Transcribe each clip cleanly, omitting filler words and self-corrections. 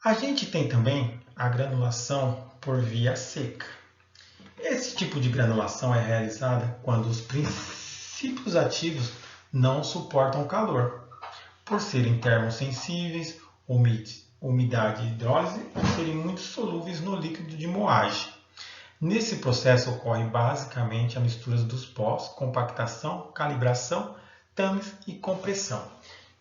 A gente tem também a granulação por via seca. Esse tipo de granulação é realizada quando os princípios ativos não suportam calor, por serem termossensíveis, umidade e hidrólise, ou serem muito solúveis no líquido de moagem. Nesse processo ocorre basicamente a mistura dos pós, compactação, calibração, tames e compressão.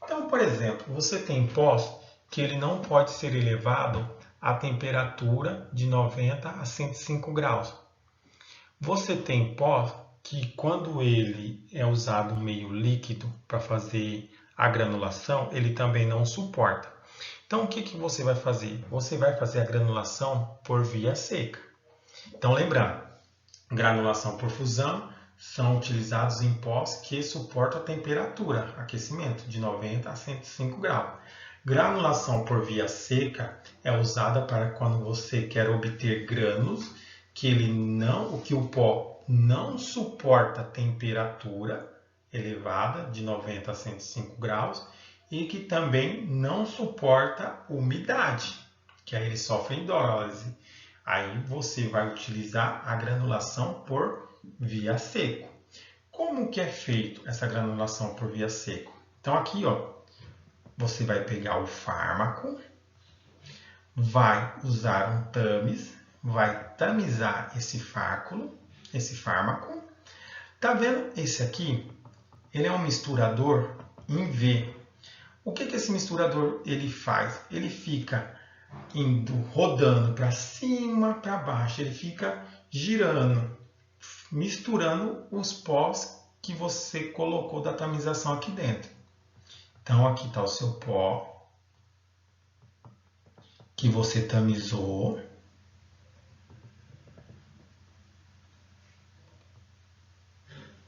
Então, por exemplo, você tem pós que ele não pode ser elevado à temperatura de 90 a 105 graus. Você tem pó que, quando ele é usado meio líquido para fazer a granulação, ele também não suporta. Então, o que você vai fazer? Você vai fazer a granulação por via seca. Então, lembrando, granulação por fusão são utilizados em pós que suportam a temperatura, aquecimento, de 90 a 105 graus. Granulação por via seca é usada para quando você quer obter grânulos que o pó não suporta temperatura elevada de 90 a 105 graus e que também não suporta umidade, que aí ele sofre hidrólise. Aí você vai utilizar a granulação por via seco. Como que é feito essa granulação por via seco? Então aqui, ó, você vai pegar o fármaco, vai usar um tames, vai tamizar esse fármaco. Tá vendo esse aqui? Ele é um misturador em V. O que esse misturador ele faz? Ele fica indo, rodando para cima, para baixo. Ele fica girando, misturando os pós que você colocou da tamização aqui dentro. Então, aqui está o seu pó que você tamizou.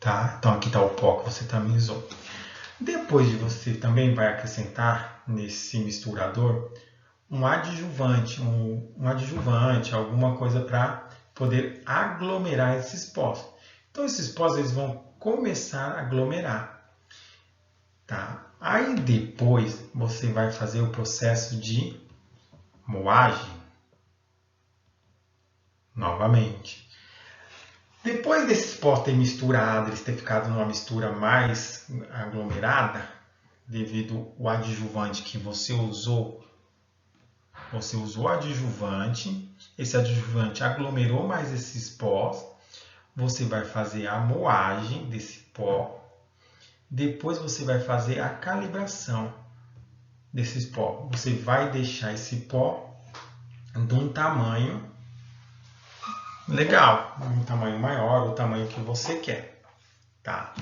Tá? Então, aqui está o pó que você tamizou. Depois de você também vai acrescentar nesse misturador um adjuvante, alguma coisa para poder aglomerar esses pós. Então, esses pós eles vão começar a aglomerar. Tá? Aí depois você vai fazer o processo de moagem novamente. Depois desses pós terem misturado, eles terem ficado numa mistura mais aglomerada, devido ao adjuvante que você usou adjuvante, esse adjuvante aglomerou mais esses pós, você vai fazer a moagem desse pó, depois você vai fazer a calibração desses pó. Você vai deixar esse pó de um tamanho legal, um tamanho maior, o tamanho que você quer. Tá?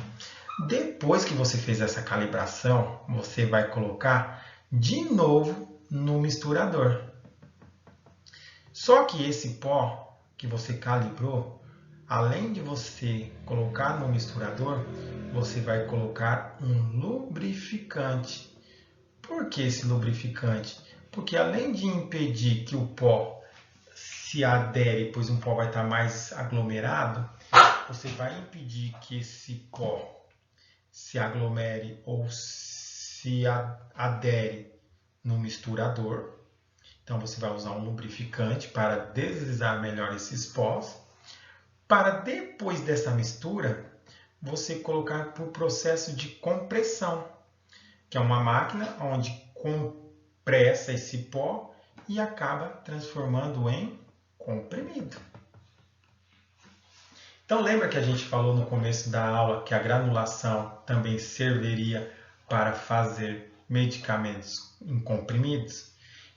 Depois que você fez essa calibração, você vai colocar de novo no misturador. Só que esse pó que você calibrou, além de você colocar no misturador, você vai colocar um lubrificante. Por que esse lubrificante? Porque além de impedir que o pó se adere, pois um pó vai estar mais aglomerado, você vai impedir que esse pó se aglomere ou se adere no misturador. Então, você vai usar um lubrificante para deslizar melhor esses pós. Para depois dessa mistura, você colocar para o processo de compressão, que é uma máquina onde compressa esse pó e acaba transformando em comprimido. Então, lembra que a gente falou no começo da aula que a granulação também serviria para fazer medicamentos em comprimidos?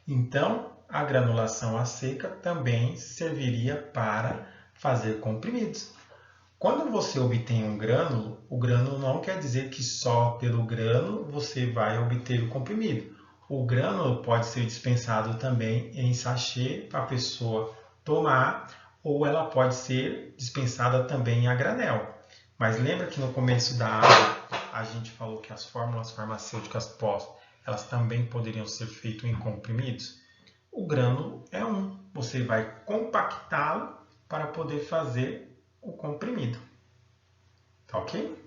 Então, a granulação a seca também serviria para fazer comprimidos. Quando você obtém um grânulo, o grânulo não quer dizer que só pelo grânulo você vai obter o comprimido. O grânulo pode ser dispensado também em sachê para a pessoa tomar, ou ela pode ser dispensada também a granel. Mas lembra que no começo da aula a gente falou que as fórmulas farmacêuticas pós, elas também poderiam ser feitas em comprimidos? O grânulo é um. Você vai compactá-lo para poder fazer o comprimido. Tá ok?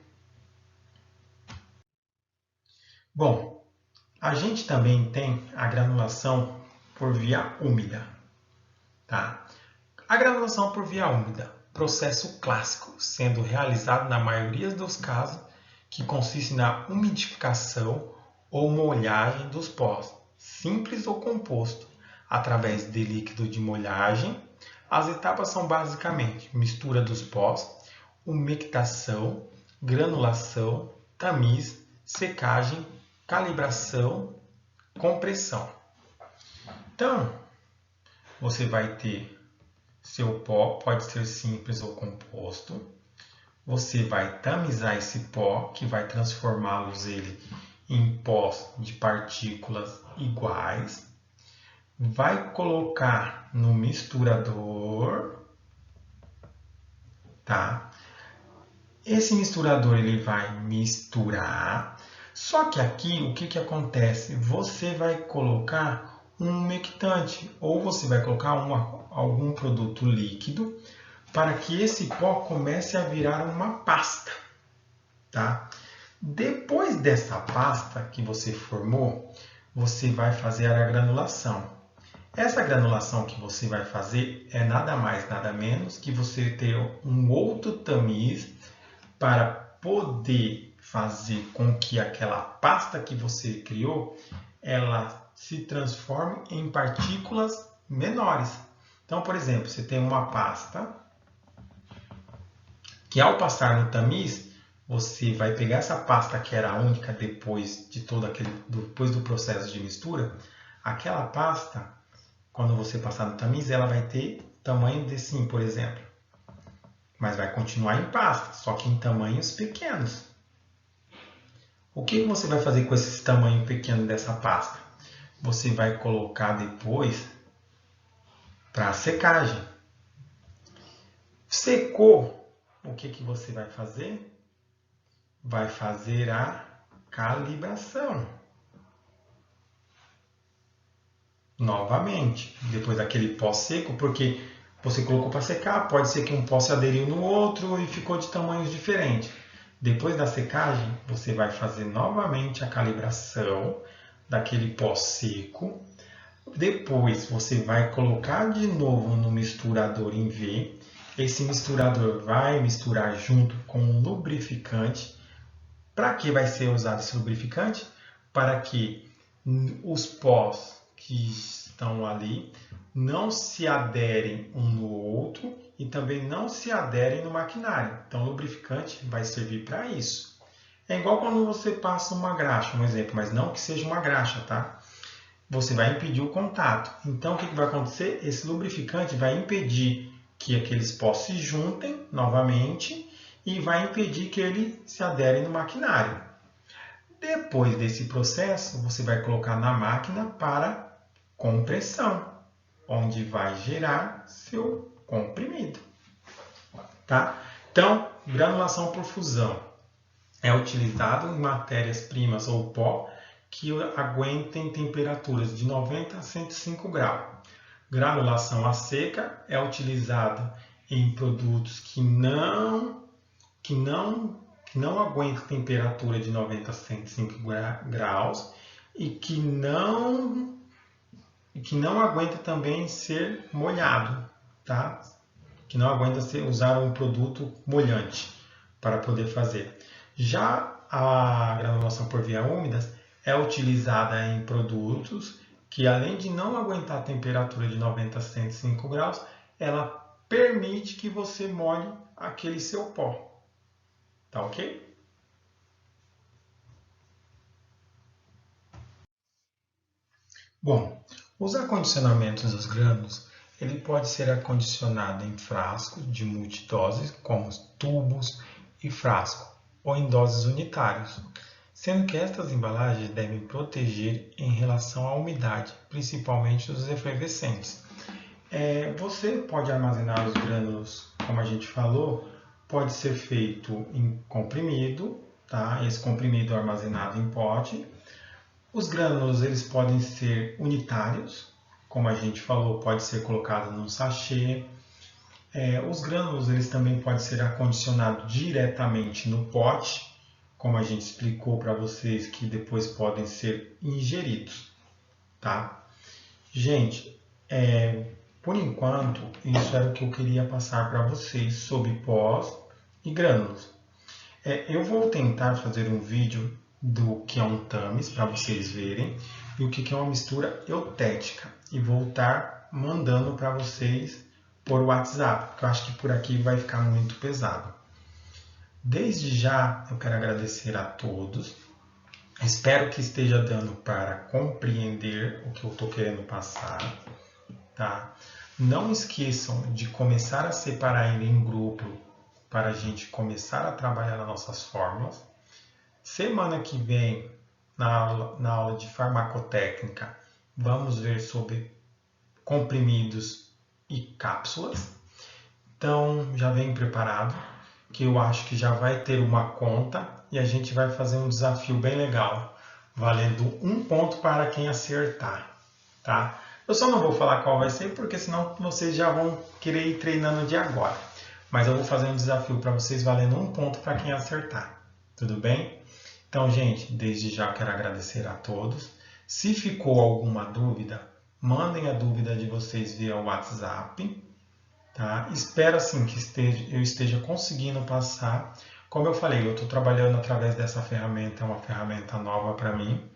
Bom, a gente também tem a granulação por via úmida. Tá? A granulação por via úmida, processo clássico, sendo realizado na maioria dos casos, que consiste na umidificação ou molhagem dos pós, simples ou composto, através de líquido de molhagem. As etapas são basicamente mistura dos pós, umectação, granulação, tamiz, secagem, calibração, compressão. Então, você vai ter seu pó, pode ser simples ou composto. Você vai tamizar esse pó, que vai transformá-los em pós de partículas iguais. Vai colocar no misturador, tá? Esse misturador ele vai misturar. Só que aqui o que acontece? Você vai colocar um umectante ou você vai colocar algum produto líquido para que esse pó comece a virar uma pasta, tá? Depois dessa pasta que você formou, você vai fazer a granulação. Essa granulação que você vai fazer é nada mais, nada menos que você ter um outro tamiz para poder fazer com que aquela pasta que você criou, ela se transforme em partículas menores. Então, por exemplo, você tem uma pasta que ao passar no tamiz, você vai pegar essa pasta que era única depois do processo de mistura, aquela pasta, quando você passar no tamiz, ela vai ter tamanho de assim, por exemplo. Mas vai continuar em pasta, só que em tamanhos pequenos. O que você vai fazer com esse tamanho pequeno dessa pasta? Você vai colocar depois para secagem. Secou, o que você vai fazer? Vai fazer a calibração. Novamente, depois daquele pó seco, porque você colocou para secar, pode ser que um pó se aderiu no outro e ficou de tamanhos diferentes. Depois da secagem, você vai fazer novamente a calibração daquele pó seco. Depois você vai colocar de novo no misturador em V. Esse misturador vai misturar junto com um lubrificante. Para que vai ser usado esse lubrificante? Para que os pós que estão ali não se aderem um no outro e também não se aderem no maquinário. Então, o lubrificante vai servir para isso. É igual quando você passa uma graxa, um exemplo, mas não que seja uma graxa, tá? Você vai impedir o contato. Então, o que vai acontecer? Esse lubrificante vai impedir que aqueles pós se juntem novamente e vai impedir que ele se adere no maquinário. Depois desse processo, você vai colocar na máquina para compressão, onde vai gerar seu comprimido. Tá? Então, granulação por fusão é utilizado em matérias-primas ou pó que aguentem temperaturas de 90 a 105 graus. Granulação a seca é utilizado em produtos que não aguentam temperatura de 90 a 105 graus e que não aguenta também ser molhado, tá? Que não aguenta usar um produto molhante para poder fazer. Já a granulação por via úmida é utilizada em produtos que, além de não aguentar a temperatura de 90 a 105 graus, ela permite que você molhe aquele seu pó. Tá ok? Bom, os acondicionamentos dos grânulos, ele pode ser acondicionado em frascos de multidoses, como tubos e frasco, ou em doses unitárias, sendo que estas embalagens devem proteger em relação à umidade, principalmente os efervescentes. Você pode armazenar os grânulos, como a gente falou, pode ser feito em comprimido, tá? Esse comprimido é armazenado em pote. Os grânulos eles podem ser unitários, como a gente falou, pode ser colocado num sachê. Os grânulos eles também podem ser acondicionados diretamente no pote, como a gente explicou para vocês, que depois podem ser ingeridos, tá? Gente, por enquanto, isso era o que eu queria passar para vocês sobre pós e grânulos. Eu vou tentar fazer um vídeo do que é um tamis para vocês verem e o que é uma mistura eutética e vou estar mandando para vocês por WhatsApp, porque eu acho que por aqui vai ficar muito pesado. Desde já eu quero agradecer a todos. Espero que esteja dando para compreender o que eu estou querendo passar, tá? Não esqueçam de começar a separar em grupo para a gente começar a trabalhar nas nossas fórmulas. Semana que vem, na aula de farmacotécnica, vamos ver sobre comprimidos e cápsulas. Então, já vem preparado, que eu acho que já vai ter uma conta e a gente vai fazer um desafio bem legal, valendo 1 ponto para quem acertar, tá? Eu só não vou falar qual vai ser, porque senão vocês já vão querer ir treinando de agora. Mas eu vou fazer um desafio para vocês valendo 1 ponto para quem acertar, tudo bem? Então, gente, desde já quero agradecer a todos. Se ficou alguma dúvida, mandem a dúvida de vocês via WhatsApp. Tá? Espero assim que eu esteja conseguindo passar. Como eu falei, eu estou trabalhando através dessa ferramenta, é uma ferramenta nova para mim,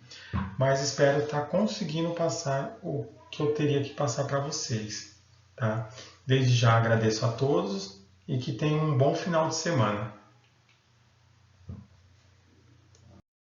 mas espero estar conseguindo passar o que eu teria que passar para vocês. Tá? Desde já agradeço a todos e que tenham um bom final de semana.